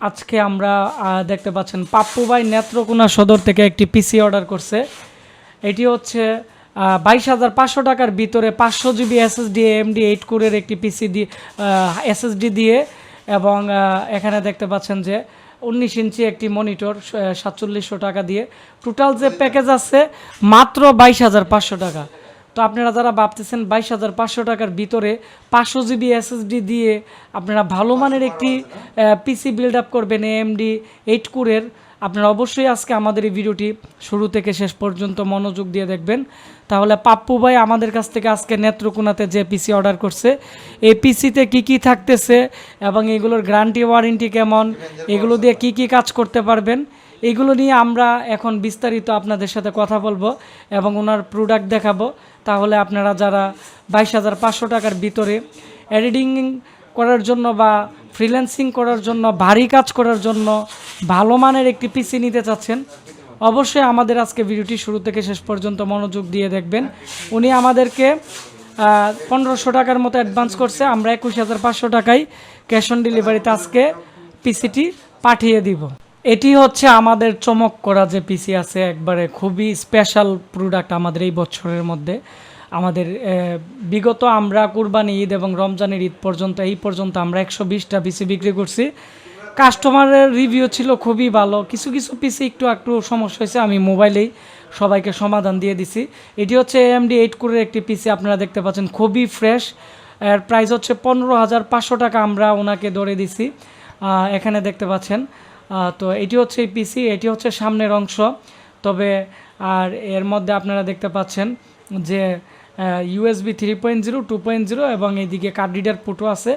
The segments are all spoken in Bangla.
আজকে আমরা দেখতে পাচ্ছেন পাপ্পু ভাই নেত্রকোনা সদর থেকে একটি পিসি অর্ডার করছে। এটি হচ্ছে 22,500 টাকার ভিতরে 500 জিবি এসএসডি AMD 8 কোরের একটি পিসি দিয়ে এসএসডি দিয়ে, এবং এখানে দেখতে পাচ্ছেন যে 19 ইঞ্চি একটি মনিটর 4700 টাকা দিয়ে। টোটাল যে প্যাকেজ আছে মাত্র 22,500 টাকা। তো আপনারা যারা ভাবতেছেন 22,500 টাকার ভিতরে 500 জিবি এসএসডি দিয়ে আপনারা ভালো মানের একটি পিসি বিল্ড আপ করবেন AMD 8 কোরের, আপনারা অবশ্যই আজকে আমাদের এই ভিডিওটি শুরু থেকে শেষ পর্যন্ত মনোযোগ দিয়ে দেখবেন। তাহলে পাপ্পু ভাই আমাদের কাছ থেকে আজকে নেত্রকোনাতে যে পিসি অর্ডার করছে, এই পিসিতে কি থাকতেছে এবং এগুলোর গ্যারান্টি ওয়ারেন্টি কেমন, এগুলো দিয়ে কি কাজ করতে পারবেন, এগুলো নিয়ে আমরা এখন বিস্তারিত আপনাদের সাথে কথা বলবো এবং ওনার প্রোডাক্ট দেখাবো। তাহলে আপনারা যারা 22,500 টাকার ভিতরে এডিটিং করার জন্য বা ফ্রিল্যান্সিং করার জন্য, ভারী কাজ করার জন্য ভালো মানের একটি পিসি নিতে চাচ্ছেন, অবশ্যই আমাদের আজকে ভিডিওটি শুরু থেকে শেষ পর্যন্ত মনোযোগ দিয়ে দেখবেন। উনি আমাদেরকে 1500 টাকার মতো অ্যাডভান্স করছে, আমরা 21,500 টাকায় ক্যাশ অন ডেলিভারিতে আজকে পিসিটি পাঠিয়ে দিব। এটি হচ্ছে আমাদের চমক করা যে পিসি আছে, একবারে খুবই স্পেশাল প্রোডাক্ট আমাদের এই বছরের মধ্যে। আমাদের বিগত আমরা কুরবানি ঈদ এবং রমজানের ঈদ পর্যন্ত এই পর্যন্ত আমরা 120টা পিসি বিক্রি করছি। কাস্টমারের রিভিউ ছিল খুবই ভালো। কিছু পিসি একটু সমস্যা হয়েছে, আমি মোবাইলেই সবাইকে সমাধান দিয়ে দিছি। এটি হচ্ছে AMD 8 কোরের একটি পিসি, আপনারা দেখতে পাচ্ছেন খুবই ফ্রেশ। এর প্রাইস হচ্ছে 15,500 টাকা আমরা ওনাকে ধরে দিছি, এখানে দেখতে পাচ্ছেন। তো এটি হচ্ছে এই পিসি, এটি হচ্ছে সামনের অংশ। তবে আর এর মধ্যে আপনারা দেখতে পাচ্ছেন যে USB 3.0, 2.0 এবং এইদিকে কার্ড রিডার পুটও আছে।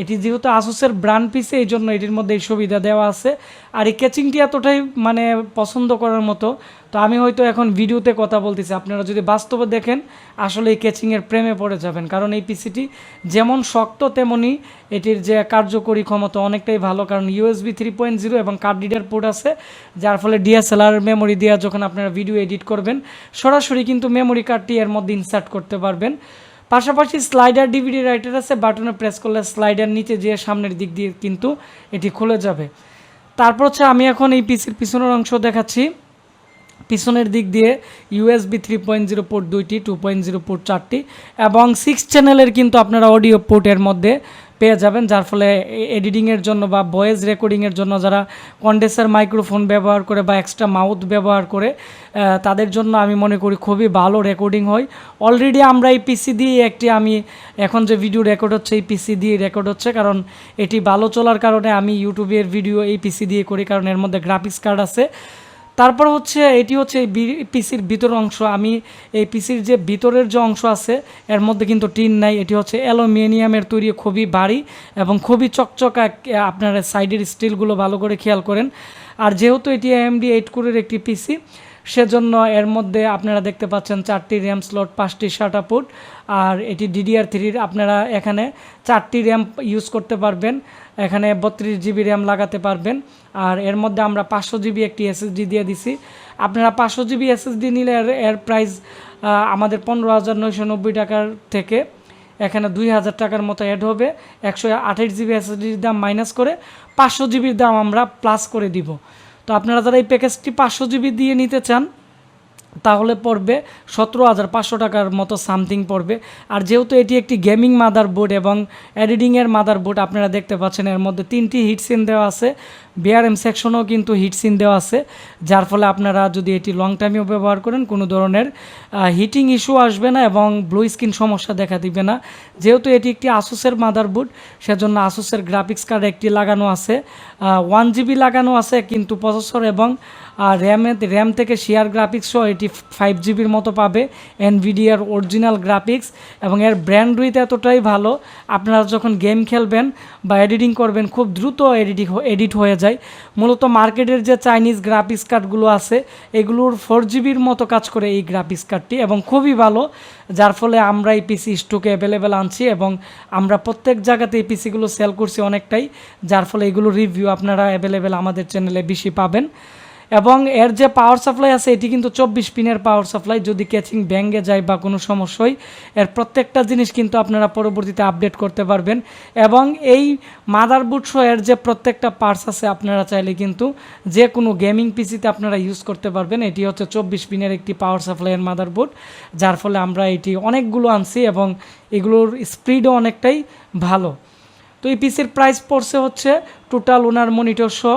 এটি যেহেতু আসুসের ব্র্যান্ড পিসি, এই জন্য এটির মধ্যে এই সুবিধা দেওয়া আছে। আর এই ক্যাচিংটি এতটাই মানে পছন্দ করার মতো, তো আমি হয়তো এখন ভিডিওতে কথা বলতেছি, আপনারা যদি বাস্তবে দেখেন আসলে এই ক্যাচিংয়ের প্রেমে পড়ে যাবেন। কারণ এই পিসিটি যেমন শক্ত তেমনই এটির যে কার্যকরী ক্ষমতা অনেকটাই ভালো, কারণ USB 3.0 এবং কার্ড রিডার পোর্ট আছে, যার ফলে DSLR মেমোরি দিয়ে যখন আপনারা ভিডিও এডিট করবেন সরাসরি কিন্তু মেমোরি কার্ডটি এর মধ্যে ইনসার্ট করতে পারবেন। পাশাপাশি স্লাইডার ডিভিডি রাইটার আছে, বাটনে প্রেস করলে স্লাইডার নিচে যেয়ে সামনের দিক দিয়ে কিন্তু এটি খুলে যাবে। তারপর হচ্ছে আমি এখন এই পিসির পিছনের অংশ দেখাচ্ছি। পিছনের দিক দিয়ে USB 3.0 পোর্ট 2টি, 2.0 পোর্ট 4টি এবং 6 চ্যানেলের কিন্তু আপনারা অডিও পোর্টের মধ্যে পেয়ে যাবেন, যার ফলে এডিটিংয়ের জন্য বা ভয়েস রেকর্ডিংয়ের জন্য যারা কন্ডেন্সার মাইক্রোফোন ব্যবহার করে বা এক্সট্রা মাউথ ব্যবহার করে তাদের জন্য আমি মনে করি খুবই ভালো রেকর্ডিং হয়। অলরেডি আমরা এই পিসি দিয়ে আমি এখন যে ভিডিও রেকর্ড হচ্ছে এই পিসি দিয়ে রেকর্ড হচ্ছে, কারণ এটি ভালো চলার কারণে আমি ইউটিউবের ভিডিও এই পিসি দিয়ে করি, কারণ এর মধ্যে গ্রাফিক্স কার্ড আছে। তারপর হচ্ছে এটি হচ্ছে এই পিসির ভিতর অংশ। আমি এই পিসির যে ভিতরের যে অংশ আছে এর মধ্যে কিন্তু টিন নাই, এটি হচ্ছে অ্যালুমিনিয়ামের তৈরি, খুবই ভারী এবং খুবই চকচকা। আপনারা সাইডের স্টিলগুলো ভালো করে খেয়াল করেন। আর যেহেতু এটি AMD 8 কোরের একটি পিসি, সেজন্য এর মধ্যে আপনারা দেখতে পাচ্ছেন 4টি র্যাম স্লট, 5টি SATA পোর্ট, আর এটি DDR3 আপনারা এখানে 4টি র্যাম ইউজ করতে পারবেন, এখানে 32 জিবি র্যাম লাগাতে পারবেন। আর এর মধ্যে আমরা 500 জিবি একটি SSD দিয়ে দিছি। আপনারা 500 জিবি SSD নিলে এর প্রাইস আমাদের 15,990 টাকার থেকে এখানে 2,000 টাকার মতো অ্যাড হবে। 128 জিবি SSDর দাম মাইনাস করে 500 জিবির দাম আমরা প্লাস করে দিব। তো আপনারা যারা এই প্যাকেজটি 500 জিবি দিয়ে নিতে চান তাহলে পড়বে 17,500 টাকার মতো সামথিং পড়বে। আর যেহেতু এটি একটি গেমিং মাদারবোর্ড এবং এডিটিংয়ের মাদারবোর্ড, আপনারা দেখতে পাচ্ছেন এর মধ্যে 3টি হিটসিন দেওয়া আছে, BRM সেকশনেও কিন্তু হিটসিন দেওয়া আছে, যার ফলে আপনারা যদি এটি লং টাইমেও ব্যবহার করেন কোনো ধরনের হিটিং ইস্যু আসবে না এবং ব্লু স্ক্রিন সমস্যা দেখা দিবে না। যেহেতু এটি একটি আসুসের মাদারবোর্ড, সেজন্য আসুসের গ্রাফিক্স কার্ড একটি লাগানো আছে, 1 জিবি লাগানো আছে, কিন্তু প্রসেসর এবং র্যাম থেকে শেয়ার গ্রাফিক্সও এটি 5 জিবির মতো পাবে, NVIDIAর অরিজিনাল গ্রাফিক্স। এবং এর ব্র্যান্ড উইথ এতটাই ভালো, আপনারা যখন গেম খেলবেন বা এডিটিং করবেন খুব দ্রুত এডিট হয়ে যায়। মূলত মার্কেটের যে চাইনিজ গ্রাফিক্স কার্ডগুলো আছে এগুলোর 4 জিবির মতো কাজ করে এই গ্রাফিক্স কার্ডটি, এবং খুবই ভালো, যার ফলে আমরা এই পিসি স্টকে অ্যাভেলেবেল আনছি এবং আমরা প্রত্যেক জায়গাতে এই পিসিগুলো সেল করছি অনেকটাই, যার ফলে এগুলো রিভিউ আপনারা অ্যাভেলেবেল আমাদের চ্যানেলে বেশি পাবেন। এবং এর যে পাওয়ার সাপ্লাই আছে এটি কিন্তু 24 পিনের পাওয়ার সাপ্লাই। যদি ক্যাচিং ভেঙে যায় বা কোনো সমস্যা হয় এর প্রত্যেকটা জিনিস কিন্তু আপনারা পরবর্তীতে আপডেট করতে পারবেন। এবং এই মাদারবোর্ড সহ এর যে প্রত্যেকটা পার্টস আছে আপনারা চাইলে কিন্তু যে কোনো গেমিং পিসিতে আপনারা ইউজ করতে পারবেন। এটি হচ্ছে 24 পিনের একটি পাওয়ার সাপ্লাইয়ের মাদারবোর্ড, যার ফলে আমরা এটি অনেকগুলো আনছি এবং এগুলোর স্পিডও অনেকটাই ভালো। তো এই পিসির প্রাইস পড়ছে হচ্ছে টোটাল ওনার মনিটর সহ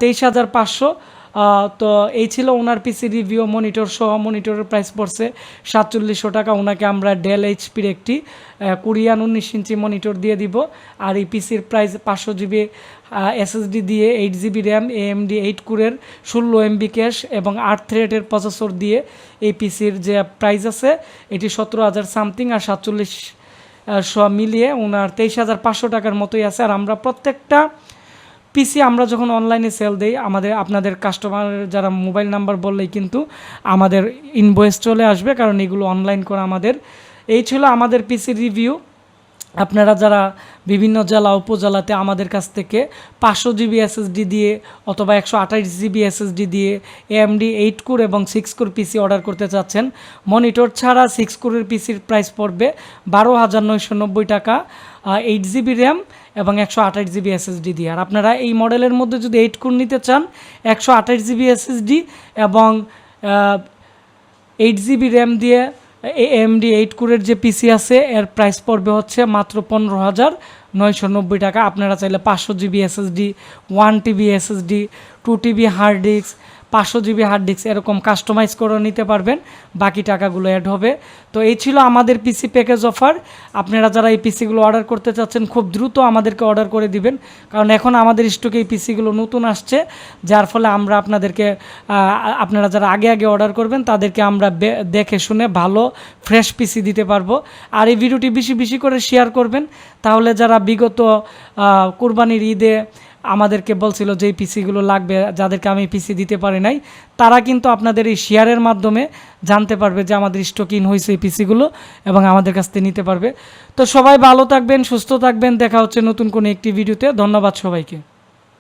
23,500। তো এই ছিল ওনার পিসি রিভিউ। মনিটর সহ মনিটরের প্রাইস পড়ছে 4700 টাকা। ওনাকে আমরা ডেল এইচপির একটি কোরিয়ান 19 ইঞ্চি মনিটর দিয়ে দিব। আর এই পিসির প্রাইস 500 জিবি এসএসডি দিয়ে 8 জিবি র্যাম, AMD 8 কোরের 16 MB ক্যাশ এবং 8 থ্রেডের প্রসেসর দিয়ে এই পিসির যে প্রাইস আছে এটি 17,000 সামথিং, আর 47 সব মিলিয়ে ওনার 23,500 টাকার মতোই আছে। আর আমরা প্রত্যেকটা পিসি আমরা যখন অনলাইনে সেল দেই আপনাদের কাস্টমার যারা মোবাইল নাম্বার বললেই কিন্তু আমাদের ইনভয়েস চলে আসবে, কারণ এগুলো অনলাইন করা আমাদের। এই ছিল আমাদের পিসি রিভিউ। আপনারা যারা বিভিন্ন জেলা উপজেলাতে আমাদের কাছ থেকে 500 জিবি এসএসডি দিয়ে অথবা 128 জিবি এসএসডি দিয়ে AMD 8 কোর এবং 6 কোর পিসি অর্ডার করতে চাচ্ছেন, মনিটর ছাড়া 6 কোরের পিসির প্রাইস পড়বে 12,990 টাকা, 8 জিবি র্যাম এবং 128 জিবি এসএসডি দিয়ে। আর আপনারা এই মডেলের মধ্যে যদি 8 কোর নিতে চান 128 জিবি এসএসডি এবং 8 জিবি র্যাম দিয়ে AMD 8 কোরের যে পিসি আছে এর প্রাইস পড়বে হচ্ছে মাত্র 15,990 টাকা। আপনারা চাইলে 500 GB SSD, 1 TB SSD, 2 TB hard disk, 500 GB hard disk এরকম কাস্টমাইজ করে নিতে পারবেন, বাকি টাকাগুলো অ্যাড হবে। তো এই ছিল আমাদের পিসি প্যাকেজ অফার। আপনারা যারা এই পিসিগুলো অর্ডার করতে চাচ্ছেন খুব দ্রুত আমাদেরকে অর্ডার করে দিবেন, কারণ এখন আমাদের স্টকে এই পিসিগুলো নতুন আসছে, যার ফলে আমরা আপনারা যারা আগে আগে অর্ডার করবেন তাদেরকে আমরা দেখে শুনে ভালো ফ্রেশ পিসি দিতে পারবো। আর এই ভিডিওটি বেশি বেশি করে শেয়ার করবেন, তাহলে যারা বিগত কুরবানির ঈদে আমাদেরকে বলছিল যে এই পিসিগুলো লাগবে, যাদেরকে আমি পিসি দিতে পারি নাই, তারা কিন্তু আপনাদের এই শেয়ারের মাধ্যমে জানতে পারবে যে আমাদের স্টক ইন হয়েছে এই পিসিগুলো এবং আমাদের কাছ থেকে নিতে পারবে। তো সবাই ভালো থাকবেন, সুস্থ থাকবেন, দেখা হচ্ছে নতুন কোনো একটি ভিডিওতে। ধন্যবাদ সবাইকে।